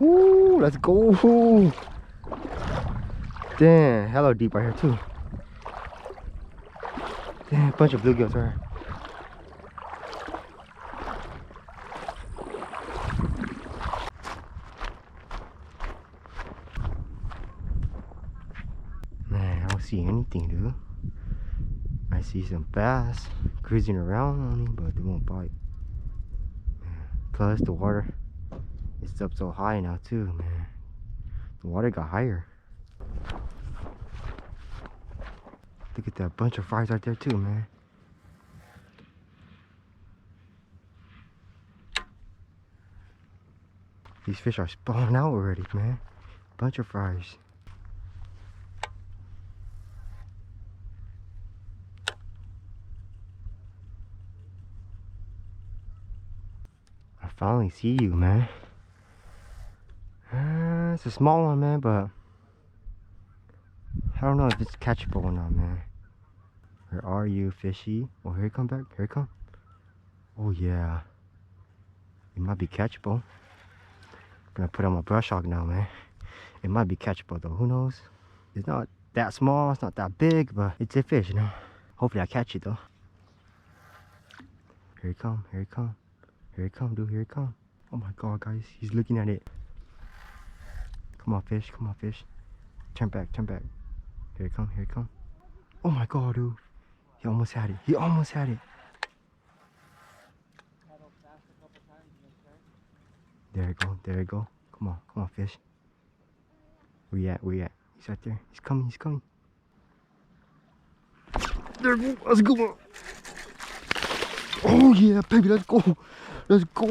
Ooh, let's go. Damn, hello deep right here too. Damn, bunch of bluegills right here. Man, I don't see anything, dude. I see some bass cruising around on me, but they won't bite. Plus the water, it's up so high now too, man. The water got higher. Look at that bunch of fries right there too, man. These fish are spawning out already, man. Bunch of fries. I finally see you, man. It's a small one, man, but I don't know if it's catchable or not, man. Where are you, fishy? Oh, here he come back. Here he come. Oh, yeah. It might be catchable. I'm gonna put on my brush hog now, man. It might be catchable, though. Who knows? It's not that small. It's not that big, but it's a fish, you know. Hopefully I catch it, though. Here he come. Here he come. Here he come, dude. Here he come. Oh, my God, guys. He's looking at it. Come on, fish. Come on, fish. Turn back. Turn back. Here he come. Here he come. Oh, my God, dude. He almost had it. He almost had it. There you go. There you go. Come on. Come on, fish. Where you at? Where you at? He's right there. He's coming. He's coming. There you go. That's a good one. Oh, yeah, baby. Let's go. Let's go.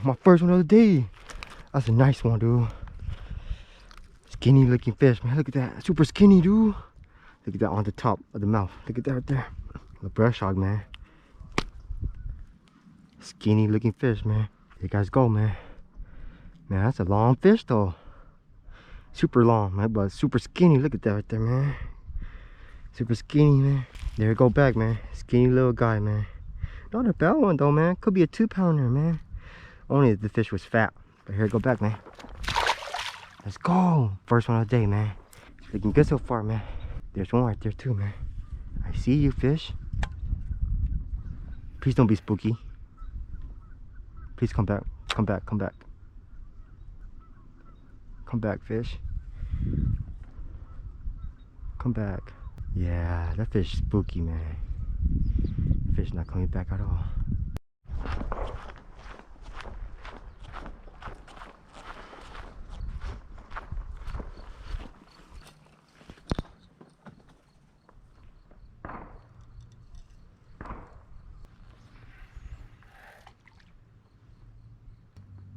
My first one of the day. That's a nice one, dude. Skinny looking fish, man. Look at that. Super skinny, dude. Look at that on the top of the mouth. Look at that right there. The brush hog, man. Skinny looking fish, man. There you guys go, man. Man, that's a long fish, though. Super long, man, but super skinny. Look at that right there, man. Super skinny, man. There you go back, man. Skinny little guy, man. Not a bad one, though, man. Could be a 2-pounder, man. Only if the fish was fat. But here you go back, man. Let's go. First one of the day, man. It's looking good so far, man. There's one right there, too, man. I see you, fish. Please don't be spooky. Please come back. Come back. Come back. Come back, fish. Come back. Yeah, that fish is spooky, man. The fish not coming back at all.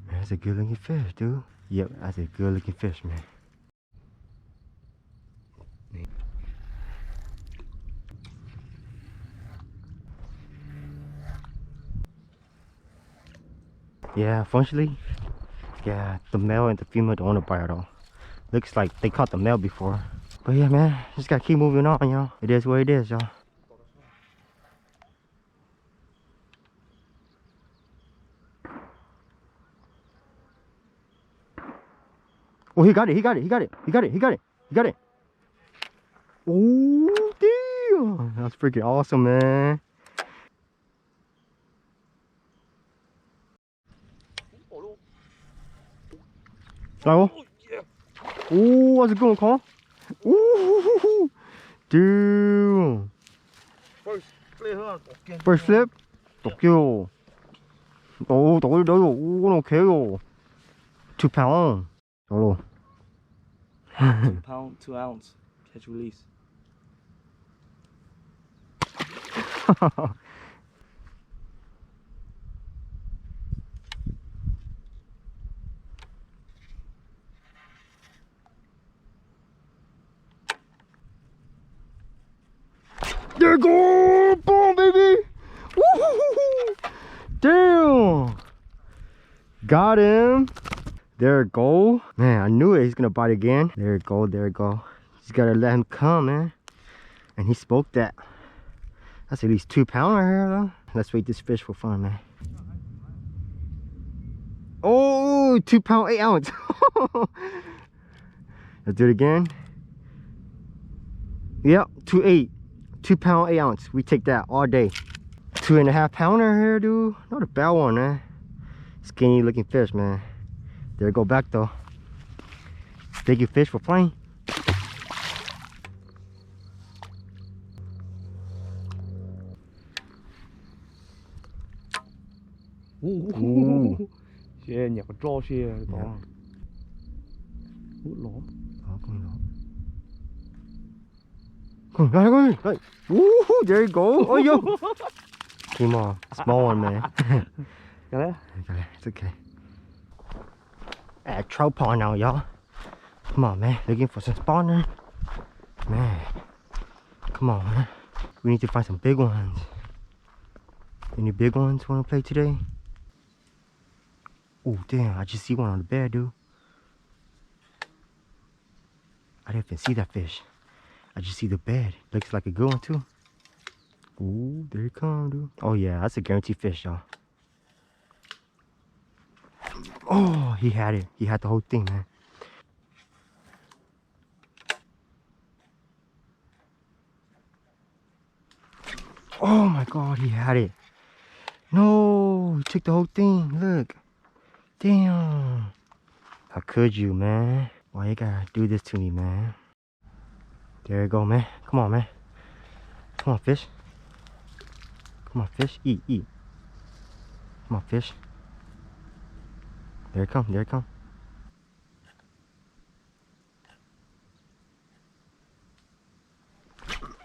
Man, that's a good looking fish, dude. Yep, that's a good looking fish, man. Yeah, functionally, yeah, the male and the female don't want to bite at all. Looks like they caught the male before. But yeah, man, just gotta keep moving on, you know. It is what it is, y'all. Oh, he got it, he got it, he got it, he got it, he got it, he got it. Oh, damn. That's freaking awesome, man. Oh, that's a good one, Carl. Ooh, dude. First flip. Tokyo. Oh, okay. 2 pound. Solo. 2 pound, 2 ounce. Catch release. There you go! Boom, baby! Woo-hoo-hoo-hoo. Damn! Got him! There you go. Man, I knew it. He's gonna bite again. There you go, there you go. Just gotta let him come, man. And he spoke that. That's at least 2 pound right here, though. Let's wait this fish for fun, man. Oh, Ooh, 2 pound, 8 ounce. Let's do it again. Yep, 2.8. 2 pound, 8 ounce. We take that all day. 2.5 pounder here, dude. Not a bad one, man. Skinny looking fish, man. There, go back though. Thank you, fish, for playing. Xe nhặt trâu xe to. Hút lỗ. Come on, woohoo, there you go. Oh, yo. Came on. Small one, man. Got it? It's okay. At trout pond now, y'all. Come on, man. Looking for some spawner. Man. Come on, man. We need to find some big ones. Any big ones want to play today? Oh, damn. I just see one on the bed, dude. I didn't even see that fish. I just see the bed. Looks like a good one, too. Ooh, there you come, dude. Oh, yeah. That's a guaranteed fish, y'all. Oh, he had it. He had the whole thing, man. Oh my god, he had it. No, he took the whole thing. Look. Damn. How could you, man? Why you gotta do this to me, man? There you go, man. Come on, man. Come on, fish. Come on, fish. Eat, eat. Come on, fish. There it come, there it come.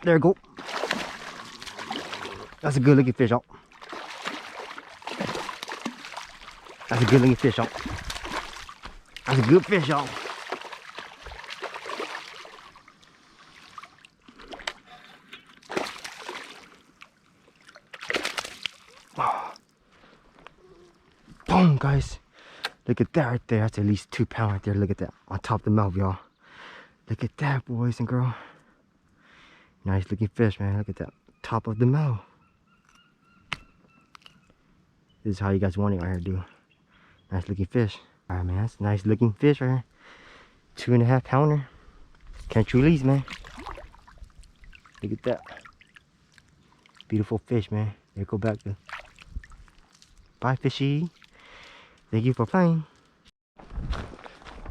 There you go. That's a good looking fish, y'all. That's a good looking fish, y'all. That's a good fish, y'all. Boom, guys. Look at that right there. That's at least 2 pounds right there. Look at that. On top of the mouth, y'all. Look at that, boys and girls. Nice looking fish, man. Look at that. Top of the mouth. This is how you guys want it right here, dude. Nice looking fish. Alright, man. That's a nice looking fish right here. 2.5 pounder. Can't release, man. Look at that. Beautiful fish, man. There, go back to. Bye, fishy. Thank you for playing.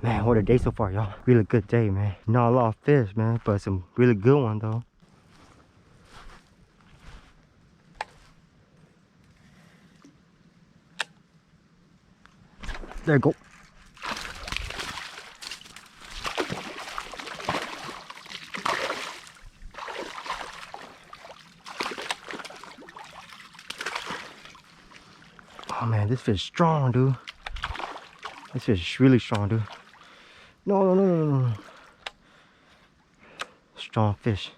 Man, what a day so far, y'all. Really good day, man. Not a lot of fish, man, but some really good one, though. There you go. Oh, man, this fish is strong, dude. This fish is really strong, dude. No. Strong fish.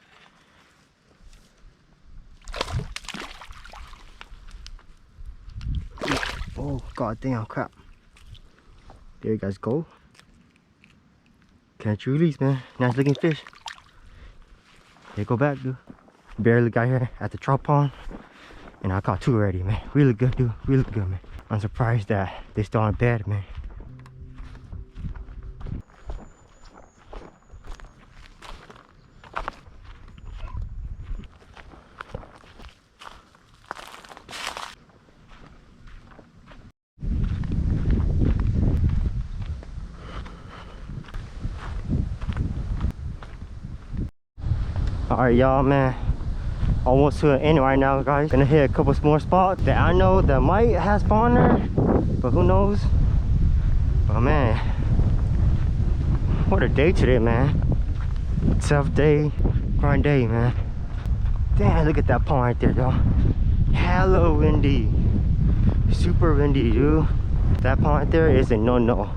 Oh, god damn, crap. There you guys go. Can't you release, man. Nice looking fish. They go back, dude. Barely got here at the trout pond. And I caught 2 already, man. Really good, dude. Really good, man. I'm surprised that they still on bed, man. Alright, y'all, man. Almost to the end right now, guys. Gonna hit a couple more spots that I know that might have spawner, but who knows? But man, what a day today, man. Tough day, grind day, man. Damn, look at that pond right there, y'all. Hella windy. Super windy, dude. That pond right there is a no-no.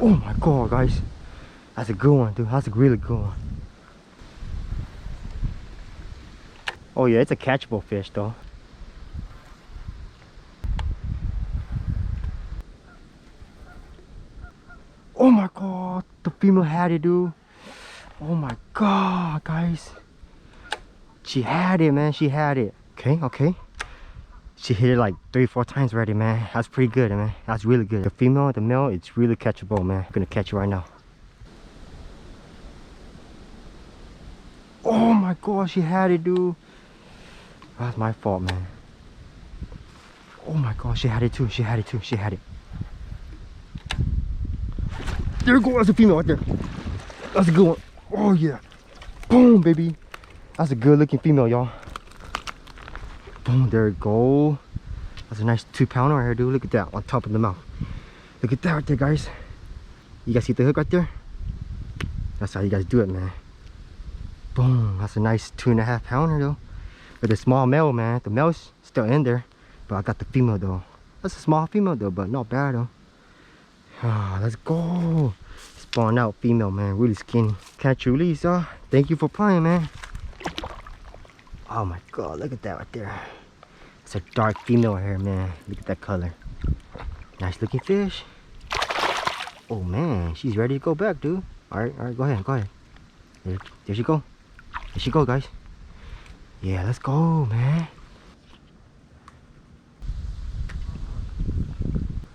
Oh my god, guys. That's a good one, dude. That's a really good one. Oh yeah, it's a catchable fish, though. Oh my god, the female had it, dude. Oh my god, guys. She had it, man. She had it. Okay. She hit it like 3-4 times already, man. That's pretty good, man. That's really good. The female, the male, it's really catchable, man. I'm gonna catch it right now. Oh my gosh, she had it, dude. That's my fault, man. Oh my gosh, she had it too. She had it too. She had it. There you go. That's a female right there. That's a good one. Oh yeah. Boom, baby. That's a good looking female, y'all. Boom, there you go. That's a nice 2-pounder right here, dude. Look at that on top of the mouth. Look at that right there, guys. You guys see the hook right there? That's how you guys do it, man. Boom. That's a nice 2.5 pounder though. With a small male, man. The male's still in there, but I got the female though. That's a small female though, but not bad though. Ah, let's go. Spawn out female, man. Really skinny. Catch you, Lisa. Thank you for playing, man. Oh my god, look at that right there. It's a dark female here, man. Look at that color. Nice looking fish. Oh man, she's ready to go back, dude. Alright, go ahead, go ahead. There she go. There she go, guys. Yeah, let's go, man.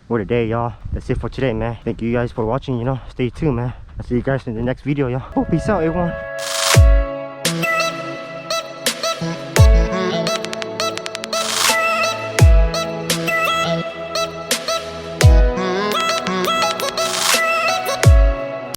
What a day, y'all. That's it for today, man. Thank you guys for watching, you know. Stay tuned, man. I'll see you guys in the next video, y'all. Oh, peace out, everyone.